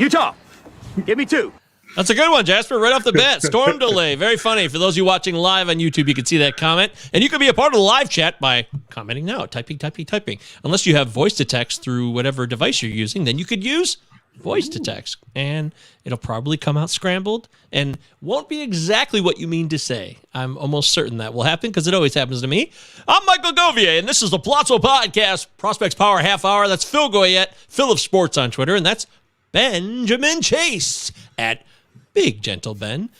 Utah, give me 2. That's a good one, Jasper. Right off the bat. Storm delay. Very funny. For those of you watching live on YouTube, you can see that comment. And you can be a part of the live chat by commenting now. Typing. Unless you have voice to text through whatever device you're using, then you could use voice to text. And it'll probably come out scrambled and won't be exactly what you mean to say. I'm almost certain that will happen because it always happens to me. I'm Michael Goyette, and this is the Palazzo Podcast, Prospects Power Half Hour. That's Phil Goyette, Phil of Sports on Twitter. And that's Benjamin Chase at Big Gentle Ben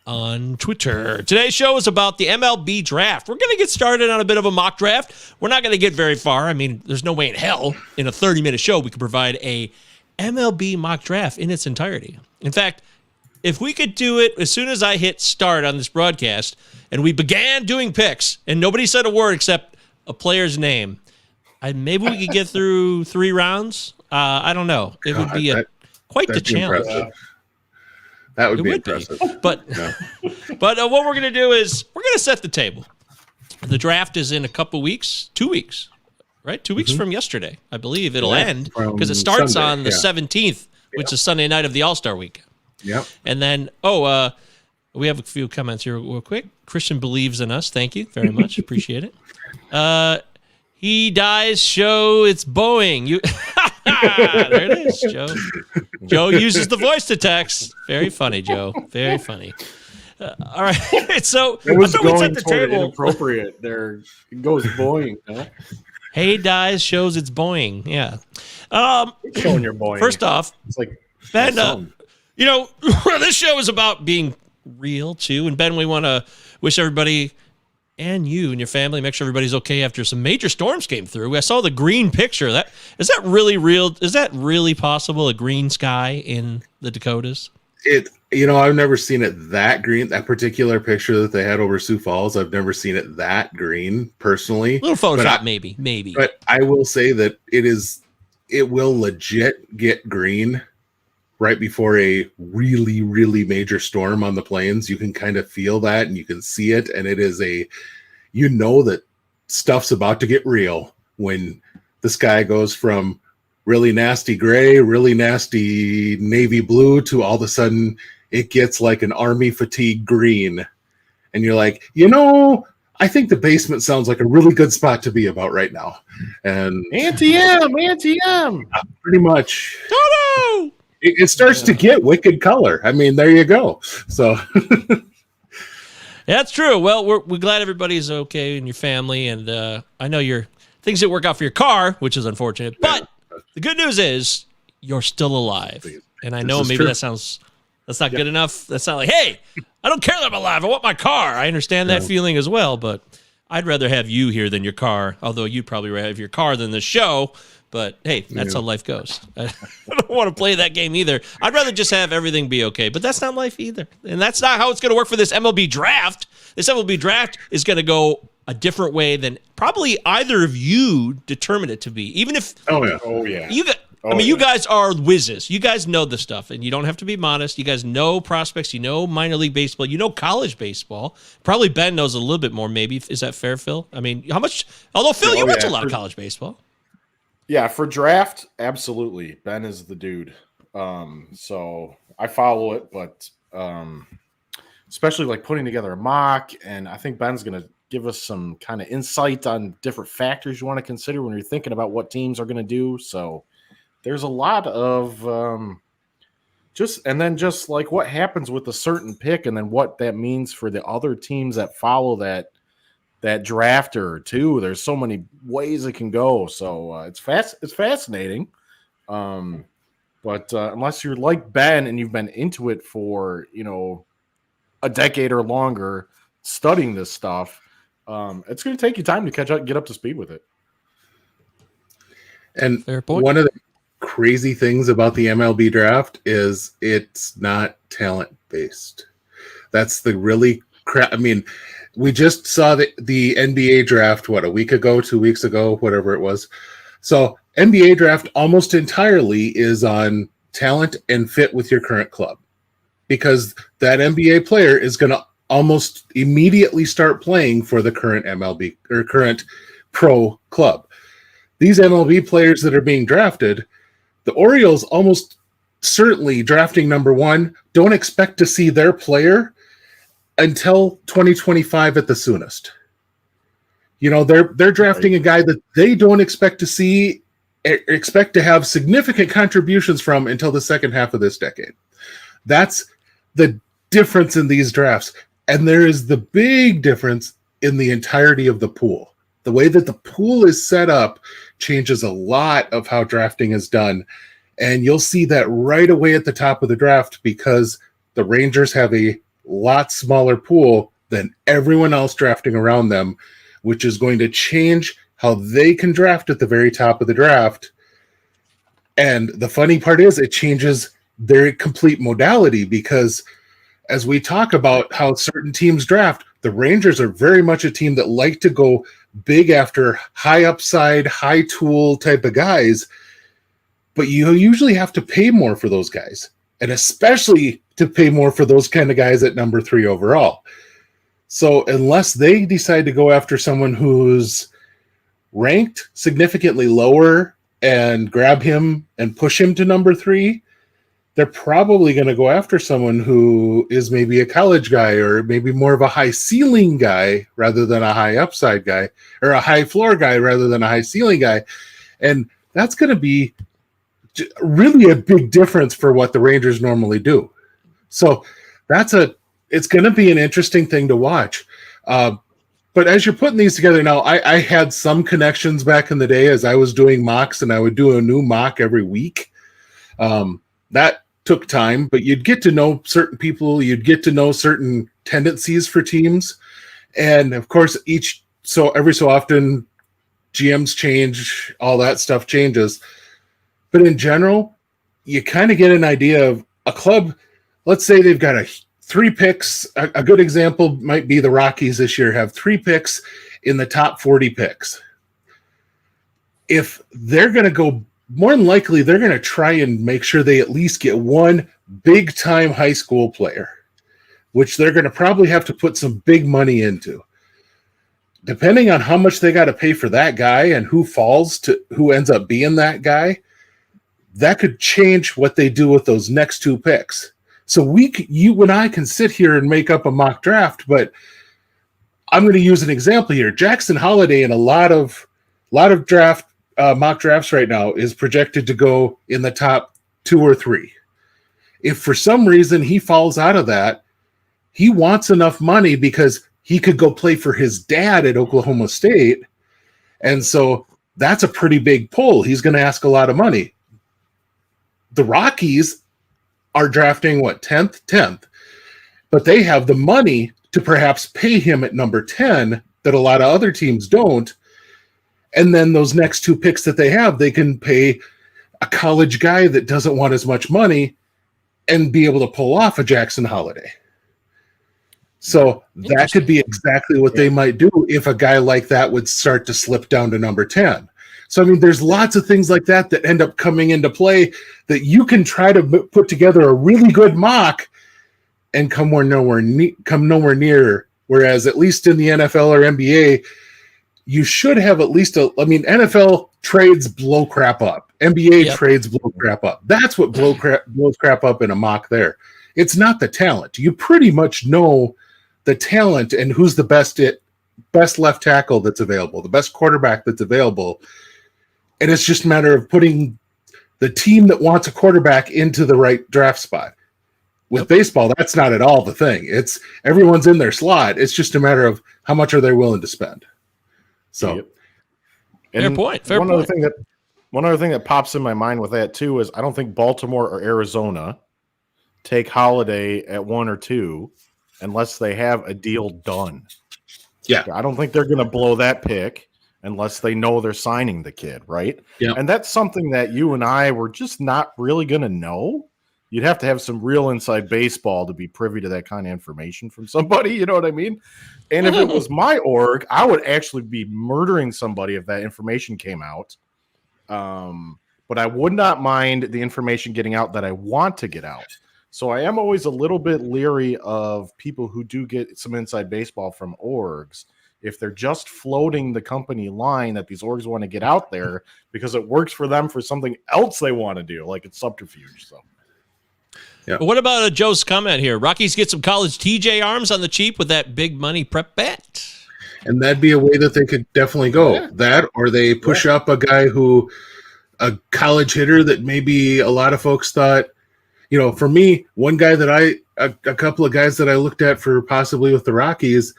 on Twitter. Today's show is about the MLB Draft. We're going to get started on a bit of a mock draft. We're not going to get very far. I mean, there's no way in hell in a 30-minute show we could provide a MLB mock draft in its entirety. In fact, if we could do it as soon as I hit start on this broadcast and we began doing picks and nobody said a word except a player's name, maybe we could get through 3 rounds. I don't know. It would be quite the challenge. That would be impressive. But what we're going to do is we're going to set the table. The draft is in a couple weeks, 2 weeks, right? 2 weeks from yesterday, I believe it'll end because it starts Sunday, on the 17th, which is Sunday night of the All-Star weekend. Yep. And then, we have a few comments here real quick. Christian believes in us. Thank you very much. Appreciate it. He dies, show it's Boeing. There it is, Joe. Joe uses the voice to text. Very funny, Joe. Very funny. All right. So it was going toward the table. Inappropriate. There it goes Boeing. Huh? Hey dies shows it's Boeing. Yeah. Showing your Boeing. First off, it's like Ben. This show is about being real too, and Ben, we want to wish everybody and you and your family, make sure everybody's okay after some major storms came through. I saw the green picture. Is that really real? Is that really possible? A green sky in the Dakotas? I've never seen it that green. That particular picture that they had over Sioux Falls, I've never seen it that green personally. A little Photoshop, maybe. But I will say that it will legit get green right before a really, really major storm on the plains. You can kind of feel that and you can see it. And it is that stuff's about to get real when the sky goes from really nasty gray, really nasty navy blue to all of a sudden it gets like an army fatigue green. And you're like, I think the basement sounds like a really good spot to be about right now. And Anti-M. Pretty much. Toto! It starts to get wicked color. I mean, there you go. So that's true. Well, we're glad everybody's okay in your family, and I know things didn't work out for your car, which is unfortunate. But the good news is you're still alive. And I know maybe that's not good enough. That's not like, hey, I don't care that I'm alive. I want my car. I understand that feeling as well, but I'd rather have you here than your car. Although you'd probably rather have your car than the show. But, hey, that's how life goes. I don't want to play that game either. I'd rather just have everything be okay. But that's not life either. And that's not how it's going to work for this MLB Draft. This MLB Draft is going to go a different way than probably either of you determined it to be. Even if... Oh, yeah. You guys are whizzes. You guys know the stuff, and you don't have to be modest. You guys know prospects. You know minor league baseball. You know college baseball. Probably Ben knows a little bit more, maybe. Is that fair, Phil? I mean, how much... Although, Phil, you watch a lot of college baseball. Yeah, for draft, absolutely. Ben is the dude. So I follow it, but especially like putting together a mock, and I think Ben's going to give us some kind of insight on different factors you want to consider when you're thinking about what teams are going to do. So there's a lot of just like what happens with a certain pick and then what that means for the other teams that follow that drafter too. There's so many ways it can go. So it's fascinating. But unless you're like Ben and you've been into it for, a decade or longer studying this stuff, it's going to take you time to catch up, get up to speed with it. And one of the crazy things about the MLB draft is it's not talent based. That's the really crap. I mean, we just saw the NBA draft, a week ago, 2 weeks ago, whatever it was. So NBA draft almost entirely is on talent and fit with your current club, because that NBA player is going to almost immediately start playing for the current MLB or current pro club. These MLB players that are being drafted, the Orioles almost certainly drafting number 1, don't expect to see their player until 2025 at the soonest. You know, they're drafting a guy that they don't expect to have significant contributions from until the second half of this decade. That's the difference in these drafts. And there is the big difference in the entirety of the pool. The way that the pool is set up changes a lot of how drafting is done. And you'll see that right away at the top of the draft because the Rangers have a lot smaller pool than everyone else drafting around them, which is going to change how they can draft at the very top of the draft. And the funny part is it changes their complete modality because as we talk about how certain teams draft, the Rangers are very much a team that like to go big after high upside, high tool type of guys, but you usually have to pay more for those guys, and especially to pay more for those kind of guys at number 3 overall. So unless they decide to go after someone who's ranked significantly lower and grab him and push him to number 3, they're probably going to go after someone who is maybe a college guy or maybe more of a high ceiling guy rather than a high upside guy, or a high floor guy rather than a high ceiling guy. And that's going to be really a big difference for what the Rangers normally do. So it's going to be an interesting thing to watch. But as you're putting these together now, I had some connections back in the day as I was doing mocks, and I would do a new mock every week. That took time, but you'd get to know certain people, you'd get to know certain tendencies for teams. And of course, every so often GMs change, all that stuff changes. But in general, you kind of get an idea of a club. Let's say they've got 3 picks. A good example might be the Rockies this year have 3 picks in the top 40 picks. If they're going to go, more than likely, they're going to try and make sure they at least get one big-time high school player, which they're going to probably have to put some big money into. Depending on how much they got to pay for that guy and who ends up being that guy, that could change what they do with those next 2 picks. So you and I can sit here and make up a mock draft, but I'm going to use an example here. Jackson Holliday in a lot of draft mock drafts right now is projected to go in the top 2 or 3. If for some reason he falls out of that, he wants enough money because he could go play for his dad at Oklahoma State. And so that's a pretty big pull. He's going to ask a lot of money. The Rockies are drafting 10th, but they have the money to perhaps pay him at number 10 that a lot of other teams don't. And then those next 2 picks that they have, they can pay a college guy that doesn't want as much money and be able to pull off a Jackson Holliday. So that could be exactly what they might do if a guy like that would start to slip down to number 10. So, I mean, there's lots of things like that end up coming into play that you can try to put together a really good mock and come nowhere near. Whereas at least in the NFL or NBA, you should have at least NFL trades blow crap up. NBA trades blow crap up. That's what blows crap up in a mock there. It's not the talent. You pretty much know the talent and who's the best left tackle that's available, the best quarterback that's available. And it's just a matter of putting the team that wants a quarterback into the right draft spot. With baseball, that's not at all the thing. It's everyone's in their slot. It's just a matter of how much are they willing to spend. So, fair point. One other thing that pops in my mind with that too is I don't think Baltimore or Arizona take Holiday at 1 or 2 unless they have a deal done. Yeah, I don't think they're going to blow that pick unless they know they're signing the kid, right? Yeah. And that's something that you and I were just not really going to know. You'd have to have some real inside baseball to be privy to that kind of information from somebody, you know what I mean? And if it was my org, I would actually be murdering somebody if that information came out. But I would not mind the information getting out that I want to get out. So I am always a little bit leery of people who do get some inside baseball from orgs. If they're just floating the company line that these orgs want to get out there because it works for them for something else they want to do, like it's subterfuge. So Yeah. What about Joe's comment here? Rockies get some college TJ arms on the cheap with that big money prep bet. And that'd be a way that they could definitely go. Yeah. That, or they push up a guy a college hitter that maybe a lot of folks thought, for me, one guy that a couple of guys that I looked at for possibly with the Rockies,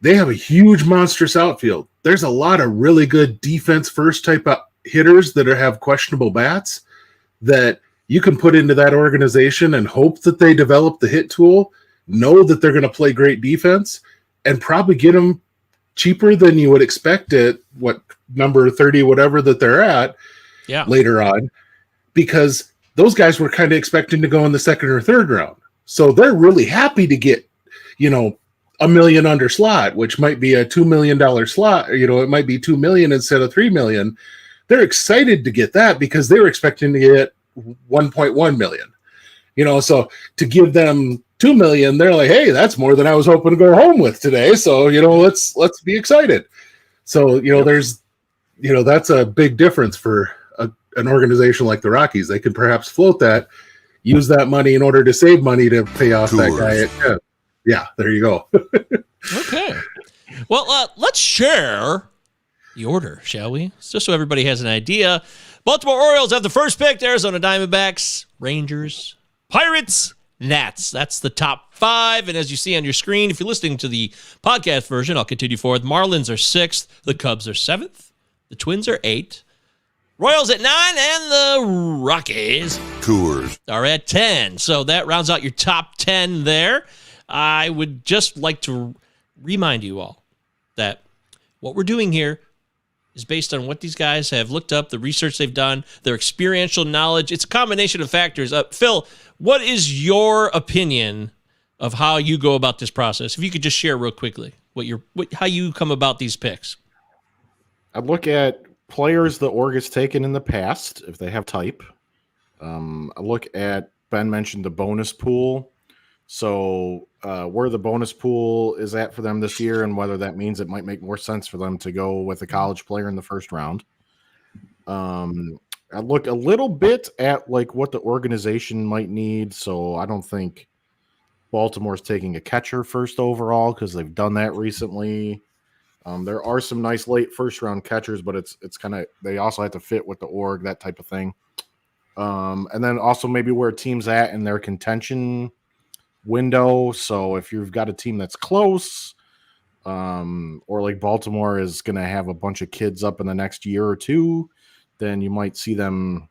they have a huge monstrous outfield. There's a lot of really good defense first type of hitters that have questionable bats that you can put into that organization and hope that they develop the hit tool, know that they're going to play great defense, and probably get them cheaper than you would expect at number 30, whatever that they're at later on, because those guys were kind of expecting to go in the second or third round. So they're really happy to get, $1 million under slot, which might be a $2 million slot. It might be $2 million instead of $3 million. They're excited to get that because they were expecting to get 1.1 million, so to give them 2 million, they're like, hey, that's more than I was hoping to go home with today. So, let's be excited. So, there's, that's a big difference for an organization like the Rockies. They could perhaps float that, use that money in order to save money to pay off that guy at 10. Yeah, there you go. Okay. Well, let's share the order, shall we? Just so everybody has an idea. Baltimore Orioles have the first pick. Arizona Diamondbacks, Rangers, Pirates, Nats. That's the top 5. And as you see on your screen, if you're listening to the podcast version, I'll continue forward. Marlins are 6th. The Cubs are 7th. The Twins are 8th. Royals at 9. And the Rockies are at 10. So that rounds out your top 10 there. I would just like to remind you all that what we're doing here is based on what these guys have looked up, the research they've done, their experiential knowledge. It's a combination of factors. Phil, what is your opinion of how you go about this process? If you could just share real quickly how you come about these picks. I look at players the org has taken in the past, if they have type. I look at, Ben mentioned the bonus pool. So where the bonus pool is at for them this year and whether that means it might make more sense for them to go with a college player in the first round. I look a little bit at what the organization might need. So I don't think Baltimore's taking a catcher first overall because they've done that recently. There are some nice late first round catchers, but it's kind of, they also have to fit with the org, that type of thing. And then also maybe where a team's at in their contention window. So if you've got a team that's close, or like Baltimore is going to have a bunch of kids up in the next year or two, then you might see them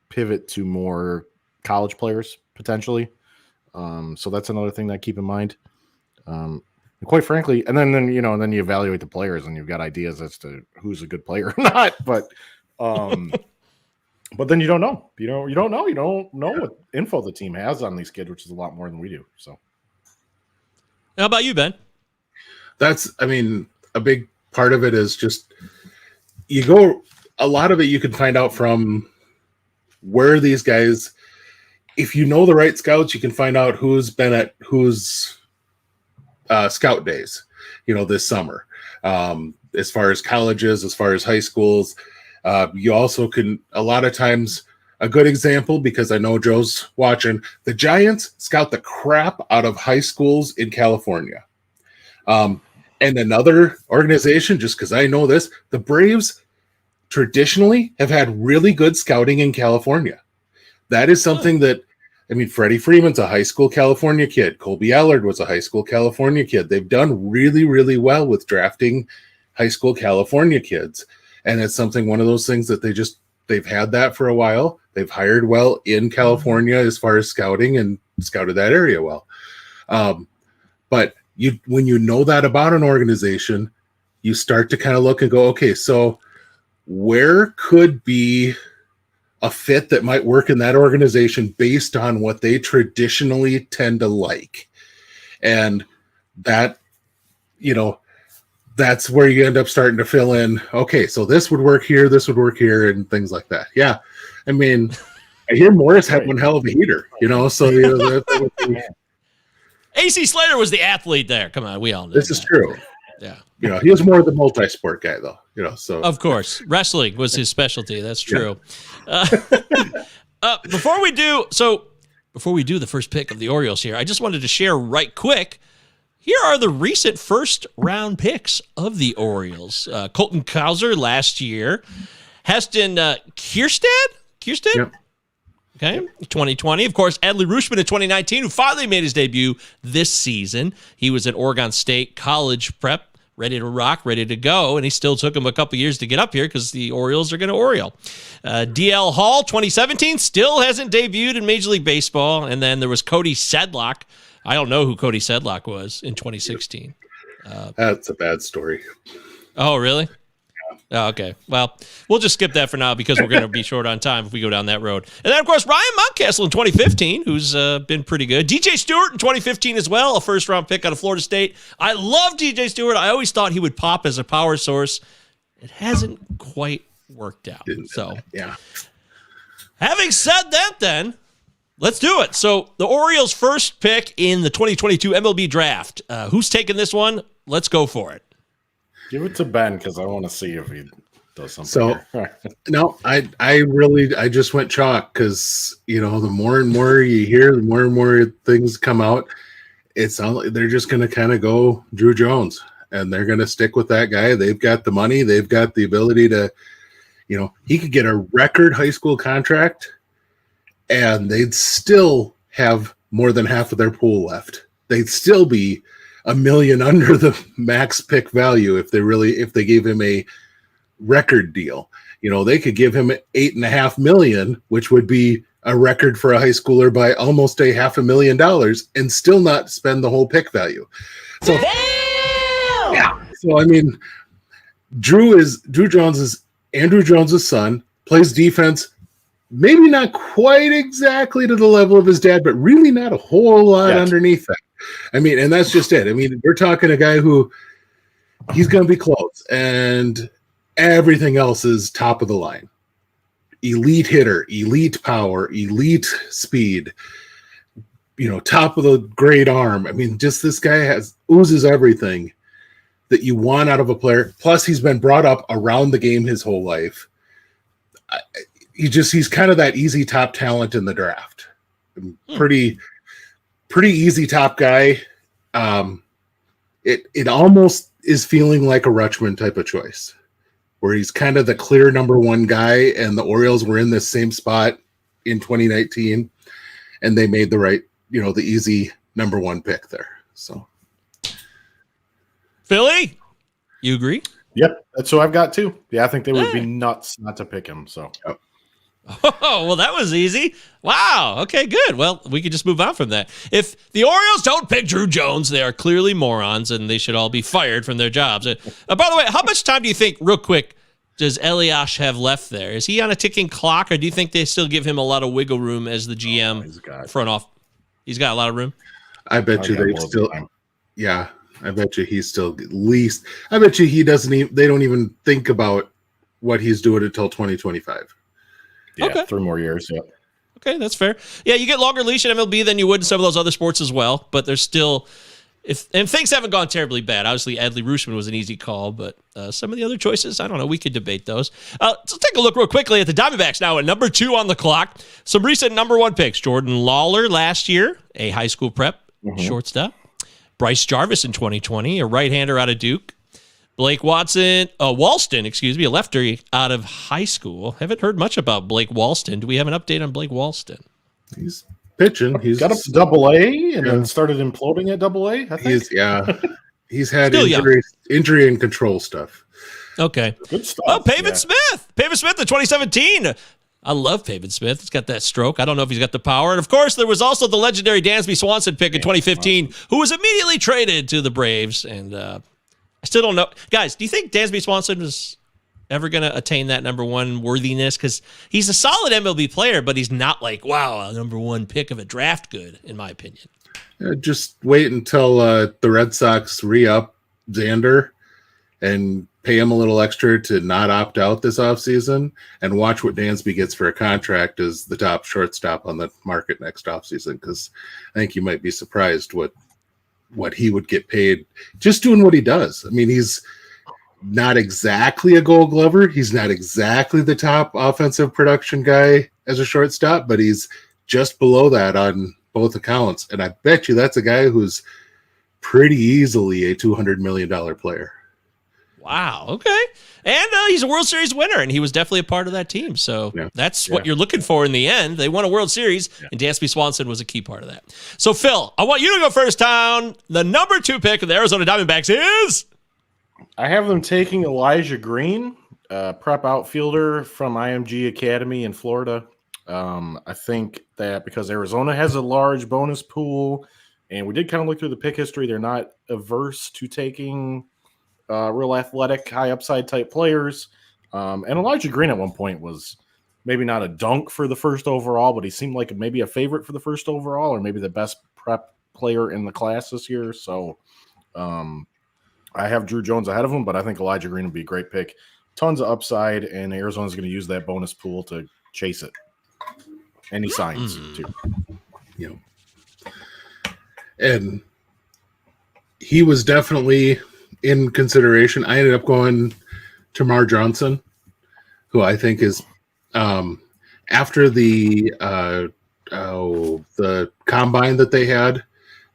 pivot to more college players potentially. So that's another thing that I keep in mind. And quite frankly, and then you evaluate the players and you've got ideas as to who's a good player or not. But but then you don't know. You don't know what info the team has on these kids, which is a lot more than we do. So, how about you, Ben? A big part of it is just a lot of it you can find out from where these guys, if you know the right scouts, you can find out who's been at who's scout days, this summer, as far as colleges, as far as high schools. You also can, a lot of times, a good example, because I know Joe's watching, the Giants scout the crap out of high schools in California. And another organization, just because I know this, the Braves traditionally have had really good scouting in California. That is something that, Freddie Freeman's a high school California kid. Colby Allard was a high school California kid. They've done really, really well with drafting high school California kids. And it's one of those things that they've had that for a while. They've hired well in California as far as scouting and scouted that area well. But when you know that about an organization, you start to kind of look and go, okay, so where could be a fit that might work in that organization based on what they traditionally tend to like? And that, that's where you end up starting to fill in, okay, so this would work here, and things like that. Yeah. I hear Morris had one hell of a heater, so AC Slater was the athlete there. Come on, we all know this is true. Yeah. He was more the multi-sport guy though, so. Of course. Wrestling was his specialty. That's true. Yeah. Before we do, so before we do the first pick of the Orioles here, I just wanted to share right quick. Here are the recent first-round picks of the Orioles. Colton Cowser last year. Heston Kierstead? Yep. Okay, 2020. Of course, Adley Rutschman in 2019, who finally made his debut this season. He was at Oregon State College Prep, ready to rock, ready to go, and he still took him a couple years to get up here because the Orioles are going to Oriole. DL Hall, 2017, still hasn't debuted in Major League Baseball. And then there was Cody Sedlock. I don't know who Cody Sedlock was in 2016. That's a bad story. Oh, really? Oh, okay. Well, we'll just skip that for now because we're going to be short on time if we go down that road. And then, of course, Ryan Mountcastle in 2015, who's been pretty good. DJ Stewart in 2015 as well, a first-round pick out of Florida State. I love DJ Stewart. I always thought he would pop as a power source. It hasn't quite worked out. So, yeah. Having said that, then, let's do it. So, the Orioles' first pick in the 2022 MLB Draft. Who's taking this one? Let's go for it. Give it to Ben because I want to see if he does something. So, no, I just went chalk because, the more and more you hear, the more and more things come out. It's not, they're just going to kind of go Drew Jones, and they're going to stick with that guy. They've got the money. They've got the ability to, he could get a record high school contract, and they'd still have more than half of their pool left. They'd still be $1 million under the max pick value if they gave him a record deal. They could give him $8.5 million, which would be a record for a high schooler by almost $500,000 and still not spend the whole pick value. So, yeah. So I mean, Drew Jones is Andrew Jones's son, plays defense. Maybe not quite exactly to the level of his dad, but really not a whole lot underneath that. I mean, and that's just it. I mean, we're talking a guy who he's going to be close, and everything else is top of the line. Elite hitter, elite power, elite speed, top of the great arm. I mean, just this guy oozes everything that you want out of a player. Plus, he's been brought up around the game his whole life. He's kind of that easy top talent in the draft. Pretty easy top guy. It almost is feeling like a Rutschman type of choice, where he's kind of the clear number one guy, and the Orioles were in this same spot in 2019, and they made the right, the easy number one pick there. So, Philly, you agree? Yep, that's who I've got too. Yeah, I think they would be nuts not to pick him. So. Yep. Oh, well, that was easy. Wow. Okay, good. Well, we could just move on from that. If the Orioles don't pick Drew Jones, they are clearly morons, and they should all be fired from their jobs. By the way, how much time do you think, real quick, does Elias have left there? Is he on a ticking clock, or do you think they still give him a lot of wiggle room as the GM front off? He's got a lot of room? I bet you they still – yeah, I bet you he's still at least – I bet you he doesn't even – they don't even think about what he's doing until 2025. Yeah, okay. 3 more years. Yeah. Okay, that's fair. Yeah, you get longer leash in MLB than you would in some of those other sports as well, but there's still and things haven't gone terribly bad. Obviously, Adley Rutschman was an easy call, but some of the other choices, I don't know. We could debate those. So take a look real quickly at the Diamondbacks now at number 2 on the clock. Some recent number 1 picks. Jordan Lawler last year, a high school prep shortstop. Bryce Jarvis in 2020, a right-hander out of Duke. Blake Walston, a lefty out of high school. Haven't heard much about Blake Walston. Do we have an update on Blake Walston? He's pitching. He's got up to AA and then started imploding at AA, I think. He's had injury and control stuff. Okay. Good stuff. Oh, Pavin Smith. Pavin Smith in 2017. I love Pavin Smith. He's got that stroke. I don't know if he's got the power. And, of course, there was also the legendary Dansby Swanson pick in 2015, who was immediately traded to the Braves. And I still don't know. Guys, do you think Dansby Swanson is ever going to attain that number 1 worthiness? Because he's a solid MLB player, but he's not like, wow, a number 1 pick of a draft good, in my opinion. Just wait until the Red Sox re-up Xander and pay him a little extra to not opt out this offseason, and watch what Dansby gets for a contract as the top shortstop on the market next offseason, because I think you might be surprised what he would get paid just doing what he does. I mean, he's not exactly a Gold Glover. He's not exactly the top offensive production guy as a shortstop, but he's just below that on both accounts. And I bet you that's a guy who's pretty easily a $200 million player. Wow. Okay. And he's a World Series winner, and he was definitely a part of that team. So that's what you're looking for in the end. They won a World Series, and Dansby Swanson was a key part of that. So, Phil, I want you to go first down. The number 2 pick of the Arizona Diamondbacks is? I have them taking Elijah Green, prep outfielder from IMG Academy in Florida. I think that because Arizona has a large bonus pool, and we did kind of look through the pick history, they're not averse to taking real athletic, high upside type players. And Elijah Green at one point was maybe not a dunk for the first overall, but he seemed like maybe a favorite for the first overall, or maybe the best prep player in the class this year. So I have Drew Jones ahead of him, but I think Elijah Green would be a great pick. Tons of upside, and Arizona's going to use that bonus pool to chase it. And he signs too. And he was definitely in consideration. I ended up going Tamar Johnson, who I think is after the combine that they had.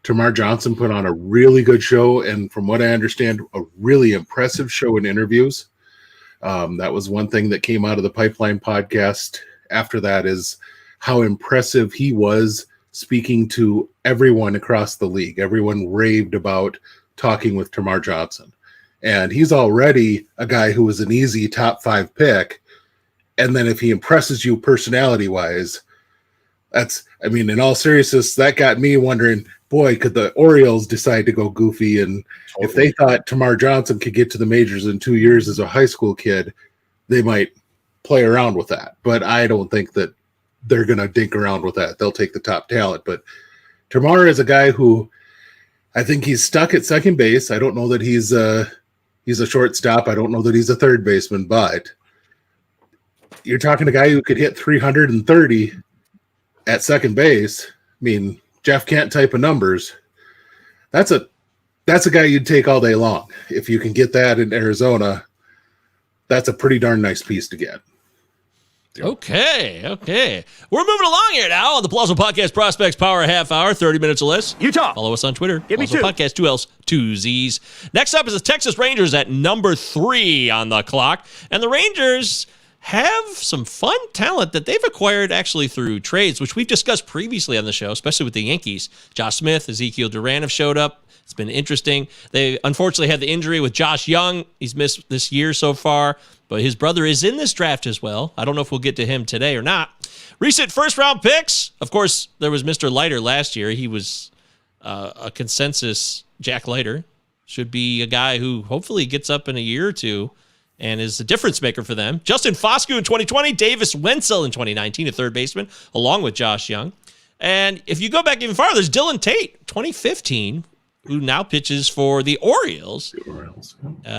Tamar Johnson put on a really good show, and from what I understand, a really impressive show in interviews. That was one thing that came out of the Pipeline podcast after that, is how impressive he was speaking to everyone across the league. Everyone raved about talking with Tamar Johnson. And he's already a guy who was an easy top 5 pick. And then if he impresses you personality-wise, in all seriousness, that got me wondering, boy, could the Orioles decide to go goofy? And if they thought Tamar Johnson could get to the majors in 2 years as a high school kid, they might play around with that. But I don't think that they're going to dink around with that. They'll take the top talent. But Tamar is a guy who I think he's stuck at second base. I don't know that he's a shortstop. I don't know that he's a third baseman, but you're talking a guy who could hit 330 at second base. I mean, Jeff Kent type of numbers. That's a guy you'd take all day long. If you can get that in Arizona, that's a pretty darn nice piece to get. Okay. We're moving along here now on the Plaza Podcast Prospects Power Half Hour, 30 minutes or less. Utah. Follow us on Twitter. Give me Plaza 2. Podcast, 2 L's, 2 Z's. Next up is the Texas Rangers at number 3 on the clock. And the Rangers have some fun talent that they've acquired actually through trades, which we've discussed previously on the show, especially with the Yankees. Josh Smith, Ezekiel Duran have showed up. It's been interesting. They unfortunately had the injury with Josh Young. He's missed this year so far, but his brother is in this draft as well. I don't know if we'll get to him today or not. Recent first-round picks. Of course, there was Mr. Leiter last year. He was a consensus Jack Leiter. Should be a guy who hopefully gets up in a year or two and is a difference maker for them. Justin Foscue in 2020, Davis Wenzel in 2019, a third baseman, along with Josh Young. And if you go back even farther, there's Dylan Tate, 2015, who now pitches for the Orioles.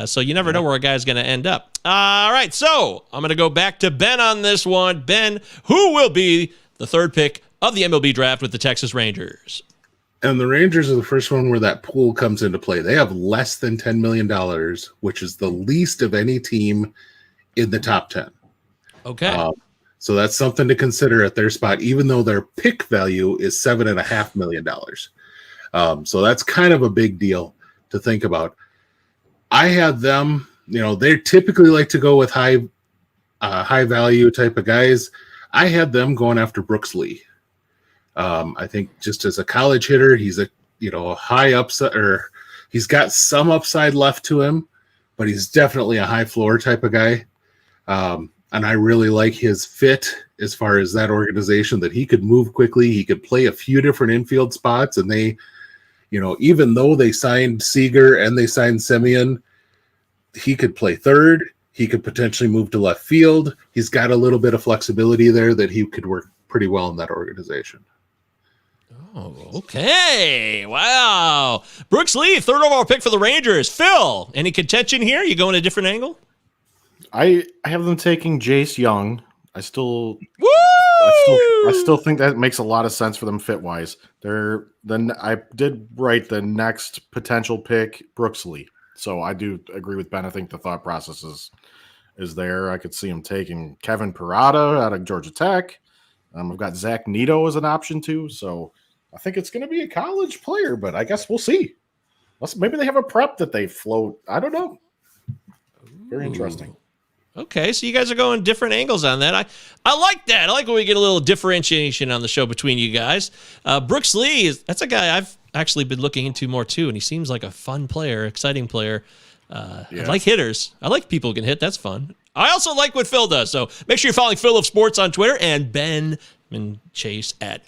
So you never know where a guy's going to end up. All right, so I'm going to go back to Ben on this one. Ben, who will be the third pick of the MLB Draft with the Texas Rangers? And the Rangers are the first one where that pool comes into play. They have less than $10 million, which is the least of any team in the top 10. Okay. So that's something to consider at their spot, even though their pick value is $7.5 million. So that's kind of a big deal to think about. I had them, they typically like to go with high value type of guys. I had them going after Brooks Lee. I think just as a college hitter, he's a high upside, or he's got some upside left to him, but he's definitely a high floor type of guy. And I really like his fit as far as that organization, that he could move quickly. He could play a few different infield spots, and they, even though they signed Seager and they signed Semien, he could play third. He could potentially move to left field. He's got a little bit of flexibility there that he could work pretty well in that organization. Oh, okay. Wow. Brooks Lee, third overall pick for the Rangers. Phil, any contention here? You going a different angle? I have them taking Jace Young. I still think that makes a lot of sense for them fit wise. I did write the next potential pick, Brooks Lee. So I do agree with Ben. I think the thought process is there. I could see him taking Kevin Parada out of Georgia Tech. I've got Zach Neto as an option too. So I think it's going to be a college player, but I guess we'll see. Maybe they have a prep that they float. I don't know. Very interesting. Okay, so you guys are going different angles on that. I like that. I like when we get a little differentiation on the show between you guys. Brooks Lee, that's a guy I've actually been looking into more too, and he seems like a fun player, exciting player. I like hitters. I like people who can hit. That's fun. I also like what Phil does. So make sure you're following Phil of Sports on Twitter and Ben Chase at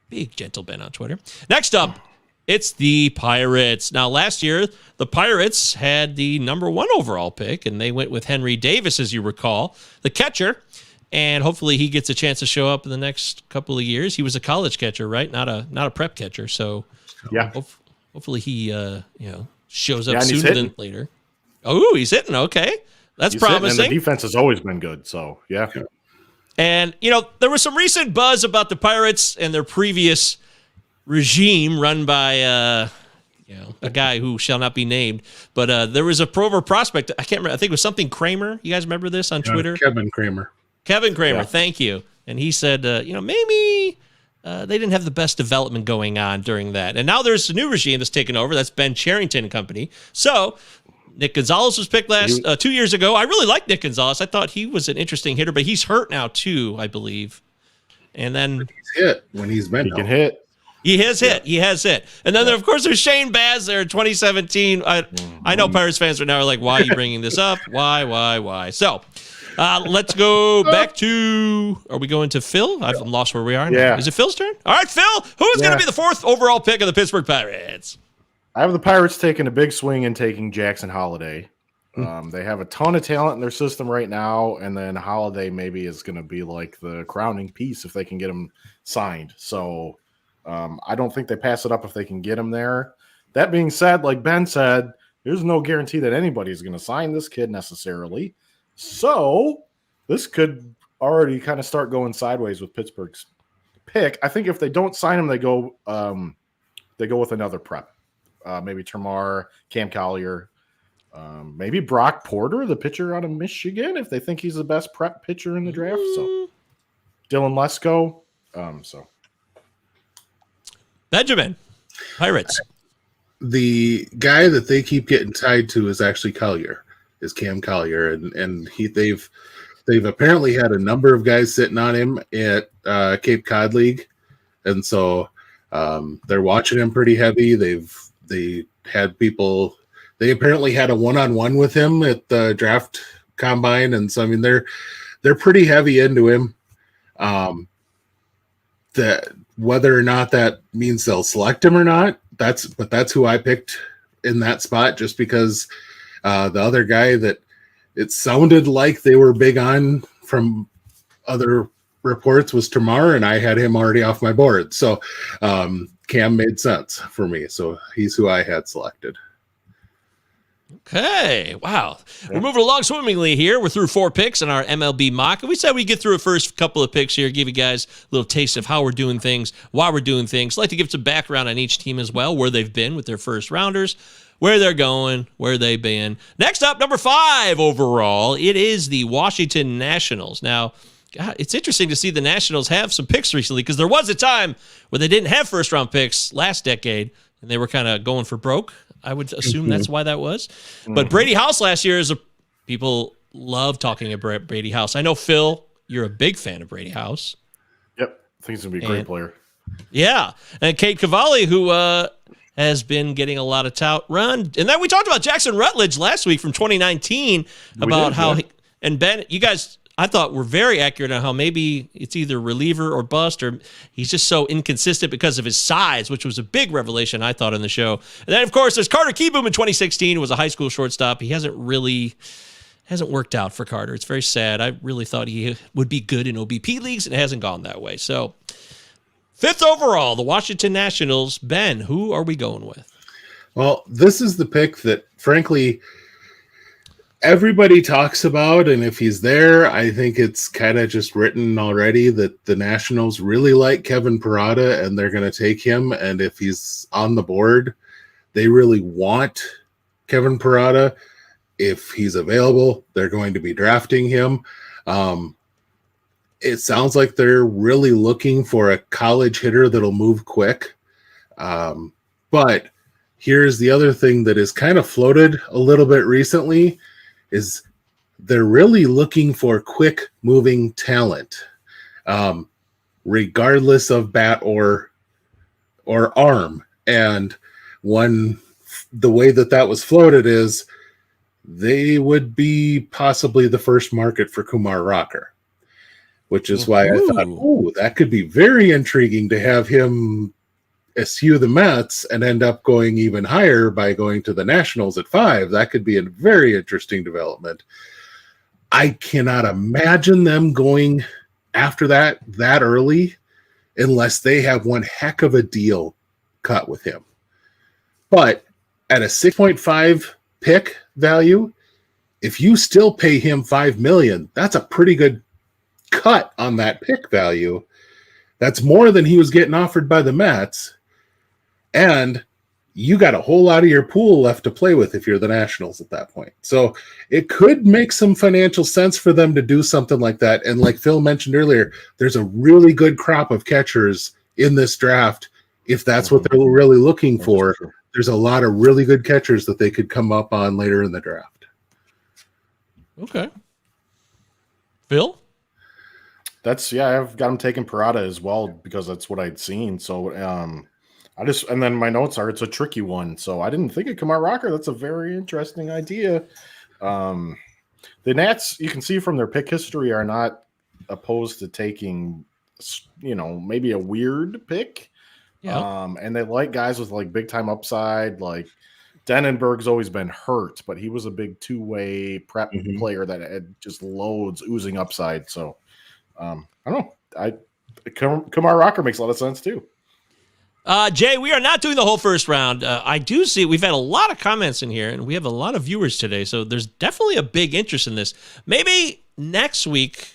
Big Gentle Ben on Twitter. Next up, it's the Pirates. Now, last year, the Pirates had the number 1 overall pick, and they went with Henry Davis, as you recall, the catcher. And hopefully he gets a chance to show up in the next couple of years. He was a college catcher, right? Not a prep catcher. So yeah, hopefully he shows up sooner than later. Oh, he's hitting. Okay. That's promising. And the defense has always been good. So, yeah. And, there was some recent buzz about the Pirates and their previous regime run by, a guy who shall not be named. But there was a Prover prospect. I can't remember. I think it was something Kramer. You guys remember this on Twitter? Kevin Kramer. Yeah. Thank you. And he said, maybe they didn't have the best development going on during that. And now there's a new regime that's taken over. That's Ben Cherington and company. So Nick Gonzalez was picked 2 years ago. I really like Nick Gonzalez. I thought he was an interesting hitter, but he's hurt now too, I believe. And then he's hit when he's been. He can hit. He has hit. He has hit. And then, of course, there's Shane Baz there in 2017. I know Pirates fans right now are like, why are you bringing this up? Why? So let's go back to, are we going to Phil? I've lost where we are now. Yeah. Is it Phil's turn? All right, Phil, who is going to be the 4th overall pick of the Pittsburgh Pirates? I have the Pirates taking a big swing and taking Jackson Holiday. They have a ton of talent in their system right now, and then Holiday maybe is going to be like the crowning piece if they can get him signed. So I don't think they pass it up if they can get him there. That being said, like Ben said, there's no guarantee that anybody's going to sign this kid necessarily. So this could already kind of start going sideways with Pittsburgh's pick. I think if they don't sign him, they go with another prep. Maybe Termar, Cam Collier, maybe Brock Porter, the pitcher out of Michigan, if they think he's the best prep pitcher in the draft. So Dylan Lesko. Benjamin, Pirates. The guy that they keep getting tied to is actually Cam Collier, and they've apparently had a number of guys sitting on him at Cape Cod League, and so they're watching him pretty heavy. They had people. They apparently had a one-on-one with him at the draft combine, and so I mean they're pretty heavy into him. That whether or not that means they'll select him or not, that's who I picked in that spot, just because the other guy that it sounded like they were big on from other reports was Termar, and I had him already off my board. So Cam made sense for me. So he's who I had selected. Okay, wow. We're moving along swimmingly here. We're through 4 picks in our MLB mock. And we said we'd get through a first couple of picks here, give you guys a little taste of how we're doing things, why we're doing things. I'd like to give some background on each team as well, where they've been with their first rounders, where they're going, where they've been. Next up, number 5 overall, it is the Washington Nationals. Now, God, it's interesting to see the Nationals have some picks recently, because there was a time where they didn't have first-round picks last decade, and they were kind of going for broke. I would assume that's why that was. But Brady House last year people love talking about Brady House. I know, Phil, you're a big fan of Brady House. Yep. I think he's going to be a great player. Yeah. And Kate Cavalli, who has been getting a lot of tout run. And then we talked about Jackson Rutledge last week from 2019 about how and Ben, you guys, I thought were very accurate on how maybe it's either reliever or bust, or he's just so inconsistent because of his size, which was a big revelation, I thought, in the show. And then, of course, there's Carter Kieboom in 2016, who was a high school shortstop. He hasn't worked out for Carter. It's very sad. I really thought he would be good in OBP leagues, and it hasn't gone that way. So 5th overall, the Washington Nationals. Ben, who are we going with? Well, this is the pick that, frankly, everybody talks about, and if he's there, I think it's kind of just written already that the Nationals really like Kevin Parada, and they're going to take him. And if he's on the board, they really want Kevin Parada. If he's available, they're going to be drafting him. it sounds like they're really looking for a college hitter that'll move quick. But here's the other thing that is kind of floated a little bit recently is they're really looking for quick moving talent, regardless of bat or arm. And the way that was floated is they would be possibly the first market for Kumar Rocker, which is why I thought, that could be very intriguing to have him eschew the Mets and end up going even higher by going to the Nationals at 5. That could be a very interesting development. I cannot imagine them going after that early unless they have one heck of a deal cut with him. But at a 6.5 pick value, if you still pay him $5 million, that's a pretty good cut on that pick value. That's more than he was getting offered by the Mets. And you got a whole lot of your pool left to play with if you're the Nationals at that point. So it could make some financial sense for them to do something like that. And like Phil mentioned earlier, there's a really good crop of catchers in this draft. If that's what they're really looking for, there's a lot of really good catchers that they could come up on later in the draft. Okay. Phil? I've got him taking Parada as well because that's what I'd seen. So, and then my notes are it's a tricky one. So I didn't think of Kumar Rocker. That's a very interesting idea. The Nats, you can see from their pick history, are not opposed to taking, maybe a weird pick. Yeah. And they like guys with like big time upside. Like Denenberg's always been hurt, but he was a big two-way prep player that had just loads oozing upside. So I don't know. Kumar Rocker makes a lot of sense too. Jay, we are not doing the whole first round. I do see we've had a lot of comments in here, and we have a lot of viewers today, so there's definitely a big interest in this. Maybe next week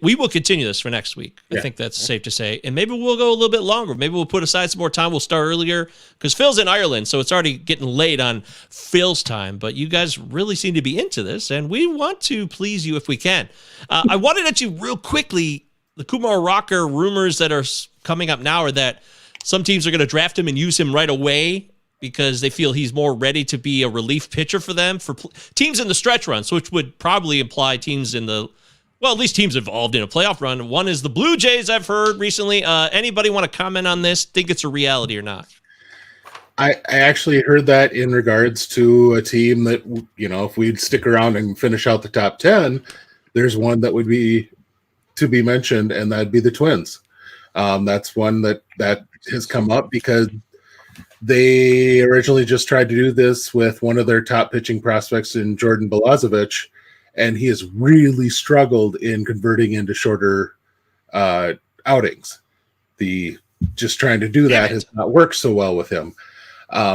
we will continue this for next week. I think that's safe to say, and maybe we'll go a little bit longer. Maybe we'll put aside some more time. We'll start earlier because Phil's in Ireland, so it's already getting late on Phil's time. But you guys really seem to be into this, and we want to please you if we can. I wanted at you real quickly. The Kumar Rocker rumors that are coming up now are that some teams are going to draft him and use him right away because they feel he's more ready to be a relief pitcher for them, for teams in the stretch runs, which would probably imply teams in the, well, at least teams involved in a playoff run. One is the Blue Jays, I've heard recently. Anybody want to comment on this? Think it's a reality or not? I actually heard that in regards to a team that, if we'd stick around and finish out the top 10, there's one that would be to be mentioned, and that'd be the Twins. That's one that has come up because they originally just tried to do this with one of their top pitching prospects in Jordan Balazovic, and he has really struggled in converting into shorter outings. Just trying to do that has not worked so well with him.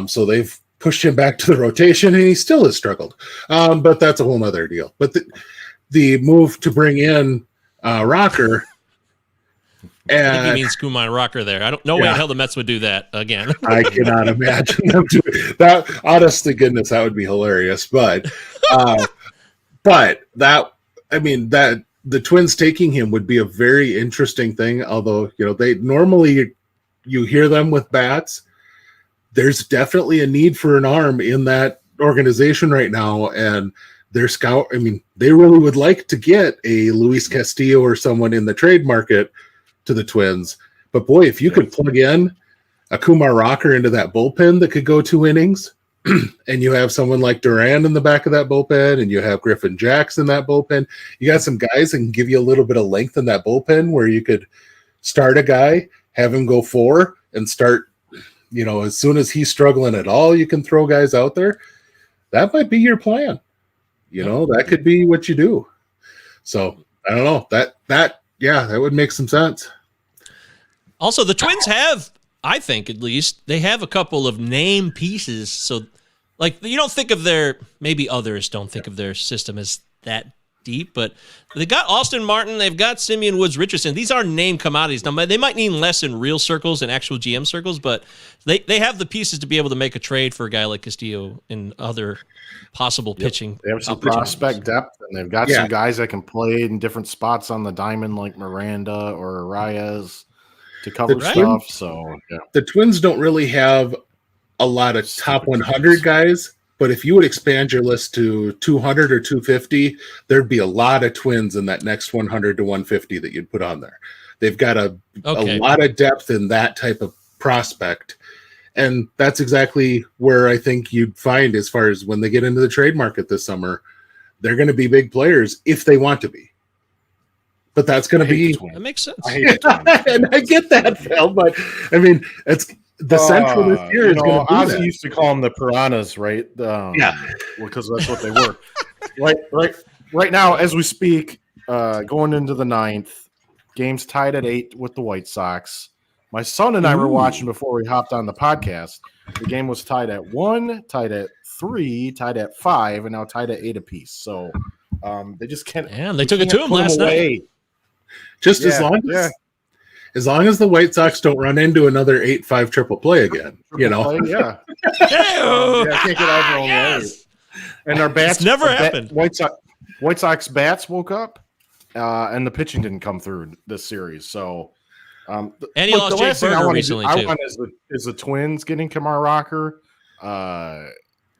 So they've pushed him back to the rotation, and he still has struggled. But that's a whole nother deal. But the move to bring in Rocker. I think he means Kumar Rocker there. I don't know why the hell the Mets would do that again. I cannot imagine them doing that. Honest to goodness, that would be hilarious. But the Twins taking him would be a very interesting thing. Although, they normally, you hear them with bats. There's definitely a need for an arm in that organization right now. And their scout, they really would like to get a Luis Castillo or someone in the trade market to the Twins. But boy, if you could plug in a Kumar Rocker into that bullpen that could go 2 innings, and you have someone like Duran in the back of that bullpen, and you have Griffin Jackson in that bullpen, you got some guys that can give you a little bit of length in that bullpen where you could start a guy, have him go 4, and start, as soon as he's struggling at all, you can throw guys out there. That might be your plan. That could be what you do. So I don't know, that would make some sense. Also, the Twins have, I think at least, they have a couple of name pieces. So, you don't think of maybe others don't think of their system as that deep, but they got Austin Martin, they've got Simeon Woods Richardson. These are name commodities. Now, they might mean less in real circles and actual GM circles, but they have the pieces to be able to make a trade for a guy like Castillo and other possible pitching. They have some prospect depth, and they've got some guys that can play in different spots on the diamond, like Miranda or Arias, to cover stuff. So the Twins don't really have a lot of top 100 guys. But if you would expand your list to 200 or 250, there'd be a lot of Twins in that next 100 to 150 that you'd put on there. They've got a lot of depth in that type of prospect. And that's exactly where I think you'd find, as far as when they get into the trade market this summer, they're going to be big players if they want to be. But that's going to be... That makes sense. I hate and I get that, Phil, but I mean, it's... The Central this year is going to be Ozzy used to call them the Piranhas, right? Because that's what they were. Right now, as we speak, going into the 9th, game's tied at 8 with the White Sox. My son and I were watching before we hopped on the podcast. The game was tied at 1, tied at 3, tied at 5, and now tied at 8 apiece. So they just can't. And they took it to him last night. Just as long as the White Sox don't run into another 8-5 triple play again, can't get out their own way. And our bats it's never happened. White Sox bats woke up, and the pitching didn't come through this series. So, and he lost Jake Burger recently too. I want is the Twins getting Kamar Rocker,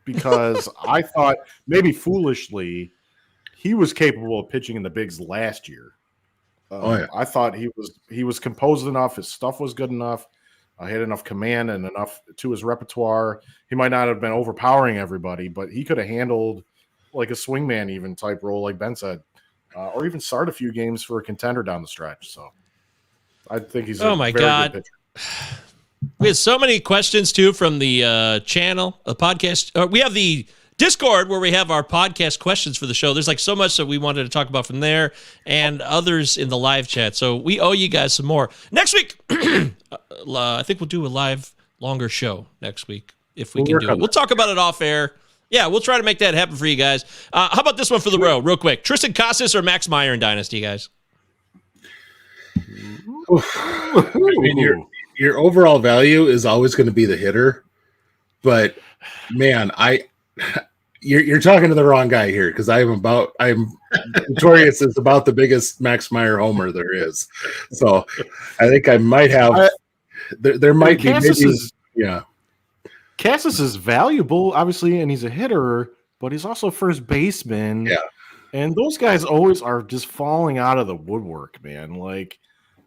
because I thought maybe foolishly he was capable of pitching in the bigs last year. I thought he was composed enough. His stuff was good enough. He had enough command and enough to his repertoire. He might not have been overpowering everybody, but he could have handled like a swingman even type role, like Ben said, or even start a few games for a contender down the stretch. So I think he's a very good pitcher. We had so many questions too from the channel, the podcast. We have the Discord where we have our podcast questions for the show. There's like so much that we wanted to talk about from there and others in the live chat. So we owe you guys some more. Next week, I think we'll do a live, longer show next week if we can do it. We'll talk about it off air. Yeah, we'll try to make that happen for you guys. How about this one for the road, real quick? Tristan Casas or Max Meyer in Dynasty, guys? I mean, your overall value is always going to be the hitter. But, man, You're talking to the wrong guy here, because I'm notorious as about the biggest Max Meyer homer there is. So I think I might have. There might be maybe. Casas is valuable, obviously, and he's a hitter, but he's also first baseman. Yeah, and those guys always are just falling out of the woodwork, man. Like,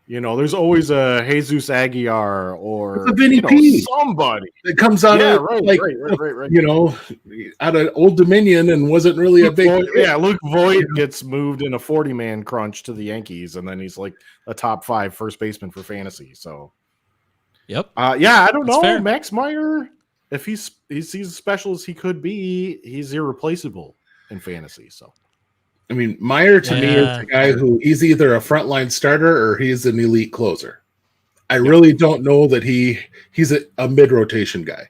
there's always a Jesus Aguilar or somebody that comes out of out of Old Dominion and wasn't really Luke Voigt gets moved in a 40-man crunch to the Yankees, and then he's like a top 5 first baseman for fantasy. So, yep. I don't know. Fair. Max Meyer, if he's as special as he could be, he's irreplaceable in fantasy. So. I mean, Meyer to me is the guy who he's either a frontline starter or he's an elite closer. I really don't know that he's a mid-rotation guy.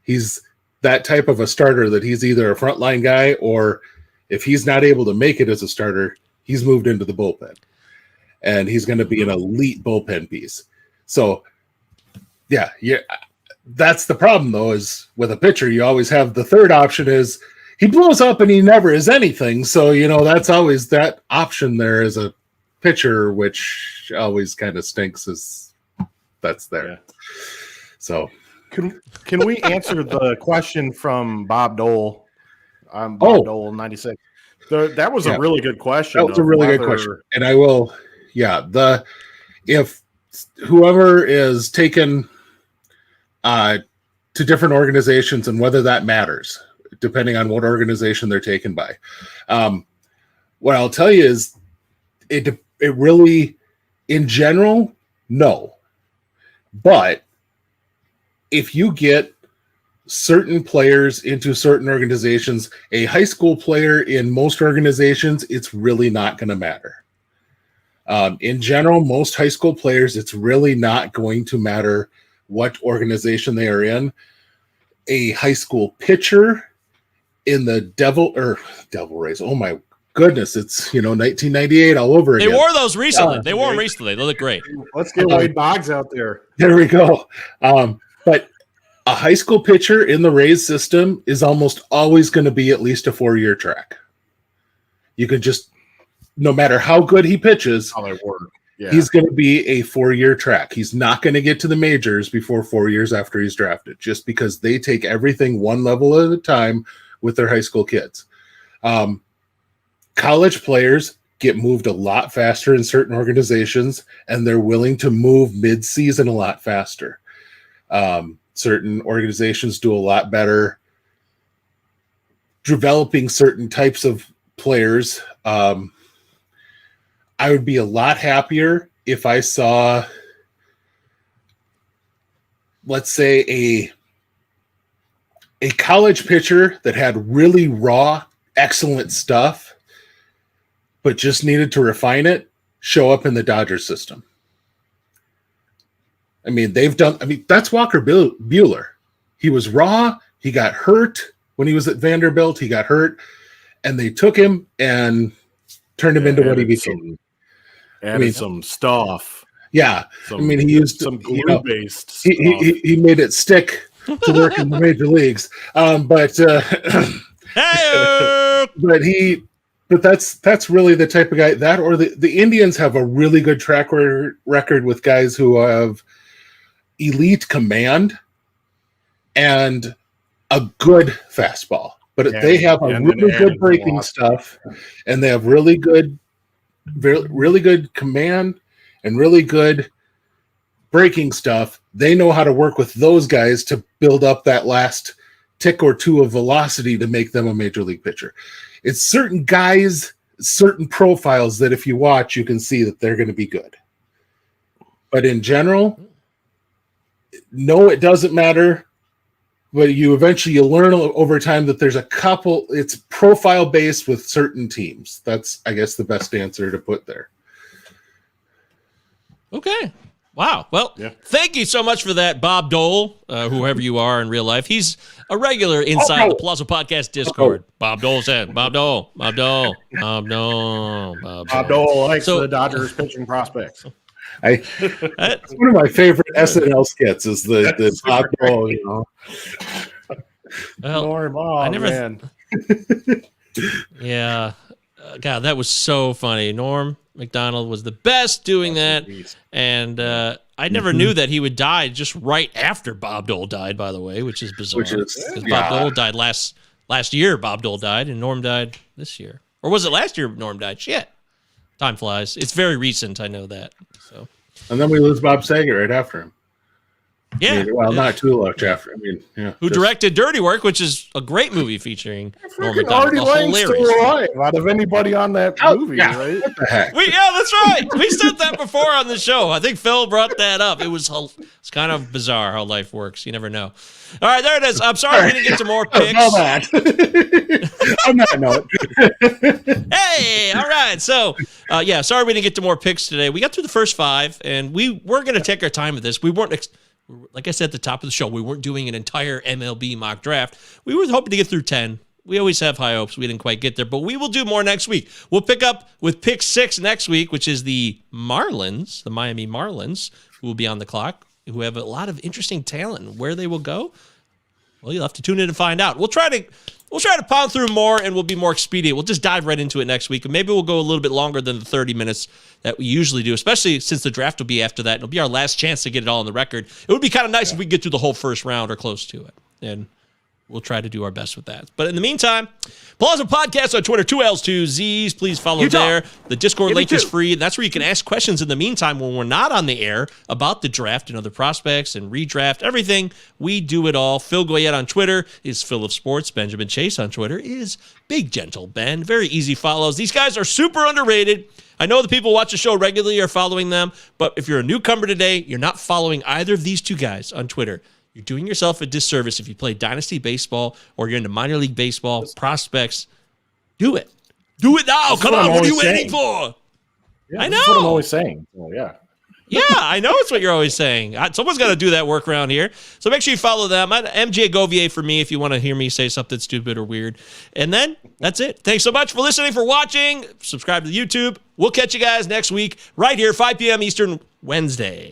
He's that type of a starter that he's either a frontline guy, or if he's not able to make it as a starter, he's moved into the bullpen. And he's going to be an elite bullpen piece. So, that's the problem, though, is with a pitcher, you always have the third option is he blows up and he never is anything. So, that's always that option there as a pitcher, which always kind of stinks as that's there. Yeah. So can we answer the question from Bob Dole? Bob Dole 96. That was a really good question. That was a really good question. And I will, if whoever is taken to different organizations and whether that matters, depending on what organization they're taken by. What I'll tell you is it really, in general, no. But if you get certain players into certain organizations, a high school player in most organizations, it's really not going to matter. In general, most high school players, it's really not going to matter what organization they are in. A high school pitcher in the Devil Rays. Oh my goodness, it's 1998 all over They again. wore those recently. They wore them recently. They look great. Let's get Wade Boggs out there. There we go. But a high school pitcher in the Rays system is almost always going to be at least a 4-year track. You can just, no matter how good he pitches, How they work. Yeah. he's going to be a 4-year track. He's not going to get to the majors before 4 years after he's drafted, just because they take everything one level at a time with their high school kids. College players get moved a lot faster in certain organizations, and they're willing to move mid-season a lot faster. Certain organizations do a lot better developing certain types of players. I would be a lot happier if I saw, let's say, a college pitcher that had really raw, excellent stuff, but just needed to refine it, show up in the Dodgers system. I mean, that's Walker Buehler. He was raw. He got hurt when he was at Vanderbilt. He got hurt, and they took him and turned him into what he became. Added some stuff. Yeah. He used some glue-based stuff. He made it stick to work in the major leagues. But that's really the type of guy that, or the Indians have a really good track record with guys who have elite command and a good fastball, but they have a really good breaking stuff, and they have really good command and really good breaking stuff. They know how to work with those guys to build up that last tick or two of velocity to make them a major league pitcher. It's certain guys, certain profiles that if you watch, you can see that they're going to be good. But in general, no, it doesn't matter. But you learn over time that there's a couple, it's profile based with certain teams. That's, I guess, the best answer to put there. Okay. Wow. Well, Thank you so much for that, Bob Dole, whoever you are in real life. He's a regular inside the Palazzo Podcast Discord. Bob Dole said, Bob Dole likes the Dodgers pitching prospects. One of my favorite SNL skits is the Bob Dole, Well, I never. Yeah. God, that was so funny. Norm Macdonald was the best doing that. And I never knew that he would die just right after Bob Dole died, by the way, which is bizarre. Bob Dole died last year. Bob Dole died, and Norm died this year. Or was it last year Norm died? Shit. Time flies. It's very recent. I know that. So. And then we lose Bob Saget right after him. Yeah. Not too much after. Who directed Dirty Work, which is a great movie featuring Norm Artie Macdonald. Lang's still alive out of anybody on that movie, right? What the heck? That's right. We said that before on the show. I think Phil brought that up. It's kind of bizarre how life works. You never know. All right, there it is. I'm sorry we didn't get to more picks. On that note. Hey, all right. So, sorry we didn't get to more picks today. We got through the first 5, and we were going to take our time with this. We weren't, like I said at the top of the show, we weren't doing an entire MLB mock draft. We were hoping to get through 10. We always have high hopes. We didn't quite get there, but we will do more next week. We'll pick up with pick 6 next week, which is the Marlins, the Miami Marlins, who will be on the clock, who have a lot of interesting talent. And where they will go, well, you'll have to tune in to find out. We'll try to pound through more, and we'll be more expedient. We'll just dive right into it next week, and maybe we'll go a little bit longer than the 30 minutes that we usually do, especially since the draft will be after that. It'll be our last chance to get it all on the record. It would be kind of nice if we could get through the whole first round or close to it, and we'll try to do our best with that. But in the meantime, Palazzo Podcast on Twitter, 2 L's, 2 Z's. Please follow there. The Discord link is free, and that's where you can ask questions in the meantime when we're not on the air about the draft and other prospects and redraft, everything. We do it all. Phil Goyette on Twitter is Phil of Sports. Benjamin Chase on Twitter is Big Gentle Ben. Very easy follows. These guys are super underrated. I know the people who watch the show regularly are following them, but if you're a newcomer today, you're not following either of these two guys on Twitter. You're doing yourself a disservice if you play Dynasty Baseball or you're into minor league baseball prospects. Do it. Do it now. Come on. What are you waiting for? Yeah, I know. That's what I'm always saying. Oh, yeah. Yeah, I know it's what you're always saying. Someone's got to do that work around here. So make sure you follow them. MJ Govier for me if you want to hear me say something stupid or weird. And then that's it. Thanks so much for listening, for watching. Subscribe to the YouTube. We'll catch you guys next week right here, 5 p.m. Eastern, Wednesday.